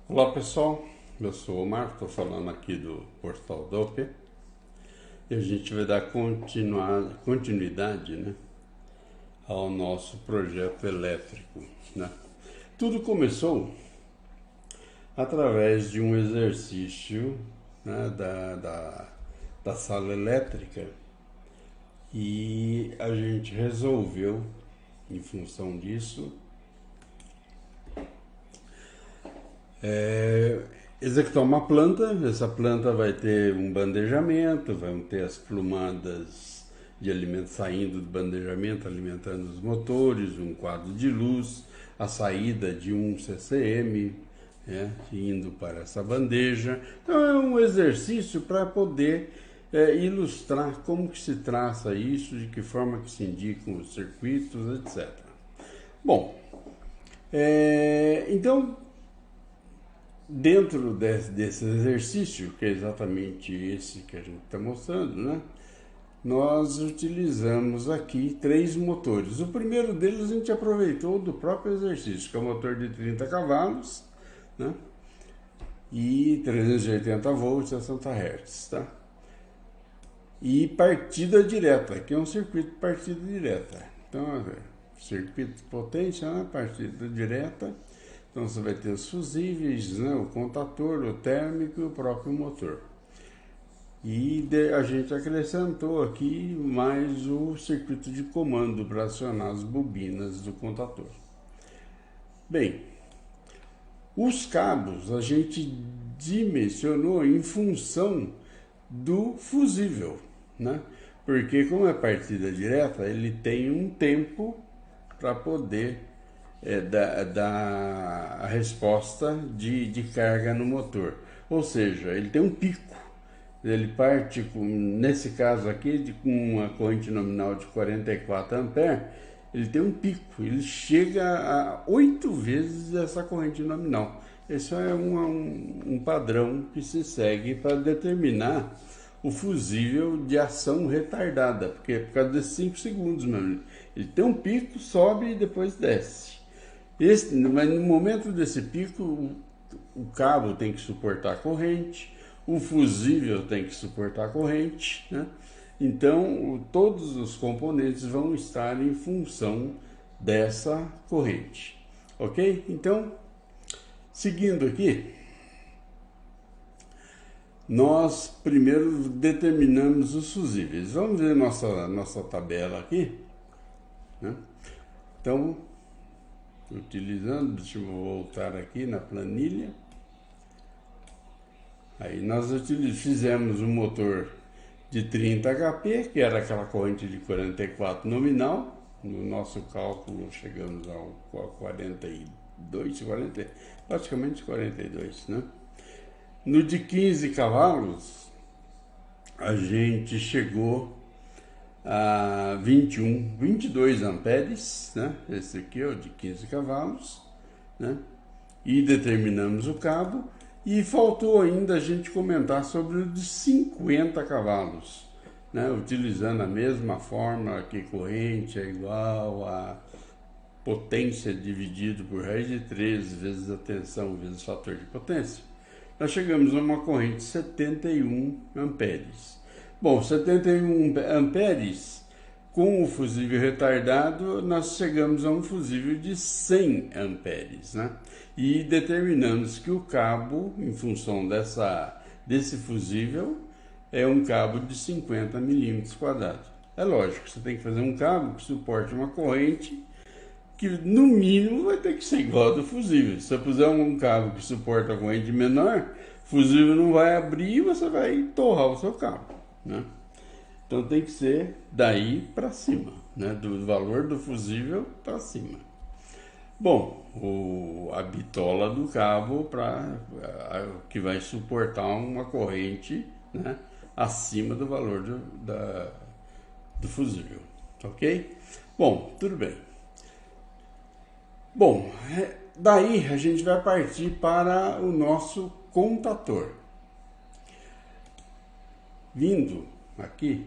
Olá pessoal, eu sou o Marco, estou falando aqui do Portal Doppler e a gente vai dar continuidade, né, ao nosso projeto elétrico, né? Tudo começou através de um exercício, né, da sala elétrica, e a gente resolveu, em função disso, executar uma planta. Essa planta vai ter um bandejamento, vão ter as plumadas de alimento saindo do bandejamento, alimentando os motores, um quadro de luz, a saída de um CCM, né, indo para essa bandeja. Então é um exercício para poder ilustrar como que se traça isso, de que forma que se indicam os circuitos, etc. Bom, então, dentro desse exercício, que é exatamente esse que a gente está mostrando, né, nós utilizamos aqui 3 motores. O primeiro deles a gente aproveitou do próprio exercício, que é o motor de 30 cavalos, né, e 380 volts a 60 Hz, tá? E partida direta, que é um circuito de partida direta. Então, circuito de potência, né, partida direta. Então você vai ter os fusíveis, né, o contator, o térmico e o próprio motor. E a gente acrescentou aqui mais o circuito de comando para acionar as bobinas do contator. Bem, os cabos a gente dimensionou em função do fusível, né? Porque como é partida direta, ele tem um tempo para poder dar a resposta de carga no motor. Ou seja, ele tem um pico. Ele parte, nesse caso aqui, com uma corrente nominal de 44 amperes, ele tem um pico. Ele chega a 8 vezes essa corrente nominal. Esse é um padrão que se segue para determinar o fusível de ação retardada, porque é por causa desses 5 segundos mesmo. Ele tem um pico, sobe e depois desce. Mas no momento desse pico, o cabo tem que suportar a corrente, o fusível tem que suportar a corrente, né? Então, todos os componentes vão estar em função dessa corrente, ok? Então, seguindo aqui, nós primeiro determinamos os fusíveis. Vamos ver nossa tabela aqui, né? Então, utilizando, deixa eu voltar aqui na planilha. Aí nós fizemos um motor de 30 HP, que era aquela corrente de 44 nominal. No nosso cálculo chegamos a 42, praticamente 42, né? No de 15 cavalos, a gente chegou a 22 amperes, né? Esse aqui é o de 15 cavalos, né? E determinamos o cabo. E faltou ainda a gente comentar sobre o de 50 cavalos, né? Utilizando a mesma fórmula que corrente é igual a potência dividido por raiz de 13 vezes a tensão vezes o fator de potência. Nós chegamos a uma corrente de 71 amperes. Bom, 71 amperes, com o fusível retardado, nós chegamos a um fusível de 100 amperes, né? E determinamos que o cabo, em função desse fusível, é um cabo de 50 milímetros quadrados. É lógico, você tem que fazer um cabo que suporte uma corrente que, no mínimo, vai ter que ser igual ao do fusível. Se você puser um cabo que suporta a corrente menor, o fusível não vai abrir e você vai torrar o seu cabo, né? Então tem que ser daí para cima, né? Do valor do fusível para cima. Bom, a bitola do cabo que vai suportar uma corrente, né, acima do valor do fusível, ok? Bom, tudo bem. Bom, daí a gente vai partir para o nosso contator. Vindo aqui,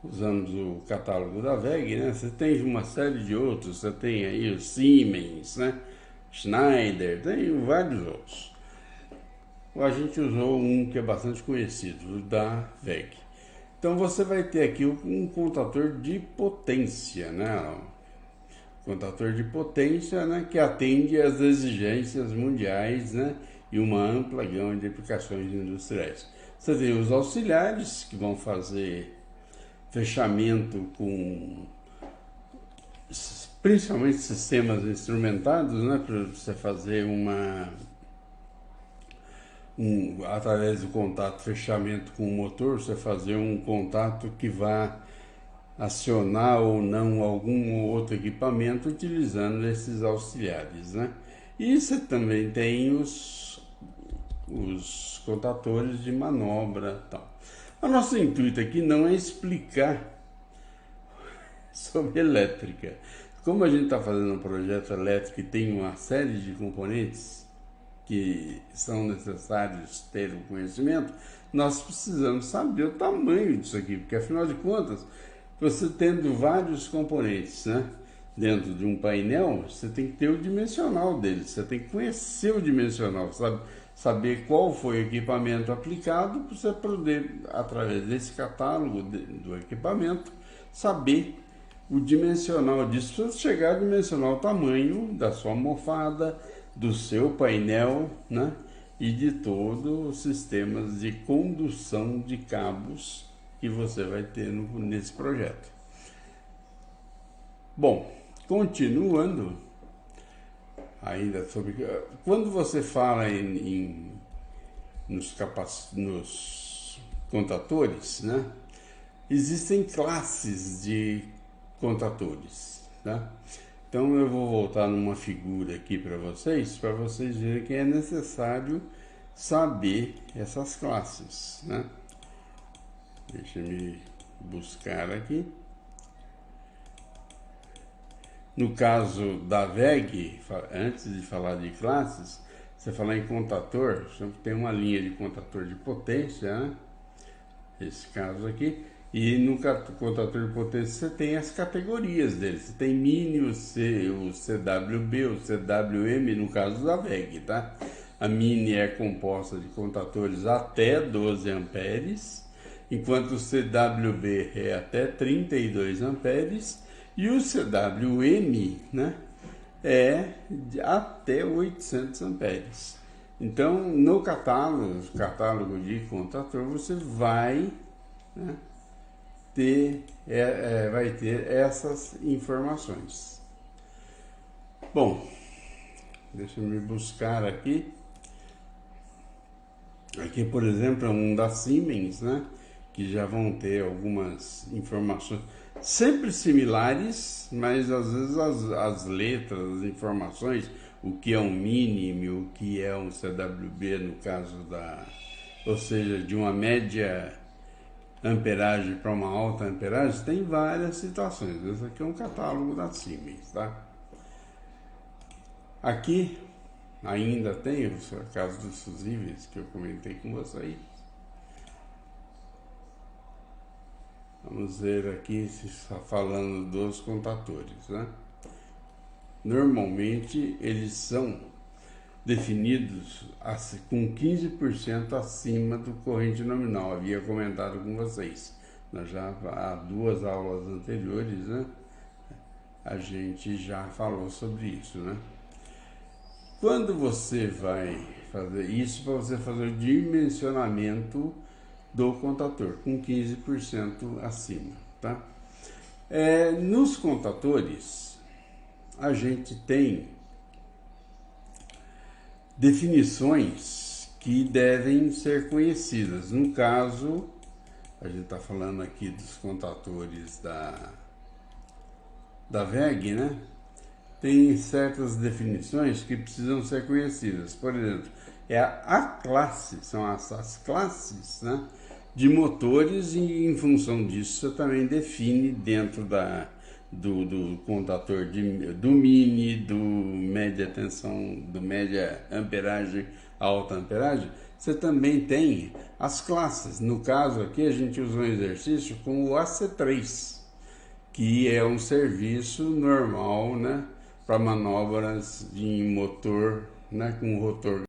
usamos o catálogo da WEG, né? Você tem uma série de outros, você tem aí o Siemens, né? Schneider, tem vários outros. a gente usou um que é bastante conhecido, o da WEG. Então você vai ter aqui um contador de potência, né? Contador de potência, né, que atende às exigências mundiais, né, e uma ampla gama de aplicações industriais. Você tem os auxiliares que vão fazer fechamento com principalmente sistemas instrumentados, né, para você fazer através do contato fechamento com o motor, você fazer um contato que vá acionar ou não algum outro equipamento utilizando esses auxiliares, né? E você também tem os contatores de manobra, tal. O nosso intuito aqui não é explicar sobre elétrica. Como a gente está fazendo um projeto elétrico e tem uma série de componentes que são necessários ter o conhecimento, nós precisamos saber o tamanho disso aqui, porque afinal de contas, você tendo vários componentes, né, dentro de um painel, você tem que ter o dimensional dele, você tem que conhecer o dimensional, saber qual foi o equipamento aplicado, para você poder, através desse catálogo do equipamento, saber o dimensional disso, para você chegar a dimensionar o tamanho da sua almofada, do seu painel, né, e de todos os sistemas de condução de cabos que você vai ter nesse projeto. Bom, continuando ainda sobre quando você fala nos contadores, né? Existem classes de contadores, tá? Então eu vou voltar numa figura aqui para vocês verem que é necessário saber essas classes, né? Deixa eu buscar aqui. No caso da WEG, antes de falar de classes, você falar em contador, sempre tem uma linha de contador de potência, né? Esse caso aqui. E no contador de potência você tem as categorias dele. Você tem mini, o CWB, o CWM, no caso da WEG, tá? A mini é composta de contadores até 12 amperes, enquanto o CWB é até 32 amperes e o CWM, né, é até 800 amperes. Então, no catálogo de contador, você vai, né, vai ter essas informações. Bom, deixa eu me buscar aqui. Aqui, por exemplo, é um da Siemens, né, que já vão ter algumas informações sempre similares, mas às vezes as letras, as informações, o que é um mínimo, o que é um CWB no caso ou seja, de uma média amperagem para uma alta amperagem, tem várias situações. Esse aqui é um catálogo da Siemens, tá? Aqui ainda tem o caso dos fusíveis que eu comentei com vocês. Vamos ver aqui se está falando dos contadores, né? Normalmente eles são definidos com 15% acima do corrente nominal. Havia comentado com vocês. Nós já há 2 aulas anteriores, né? A gente já falou sobre isso, né? Quando você vai fazer isso, para você fazer o dimensionamento do contador, com 15% acima, tá? Nos contadores, a gente tem definições que devem ser conhecidas. No caso, a gente está falando aqui dos contadores da WEG, né? Tem certas definições que precisam ser conhecidas. Por exemplo, a classe, são as classes, né, de motores, e em função disso você também define dentro do contador do mini, do média tensão, do média amperagem, alta amperagem, você também tem as classes. No caso aqui a gente usou um exercício com o AC3, que é um serviço normal, né, para manobras em motor, né, com rotor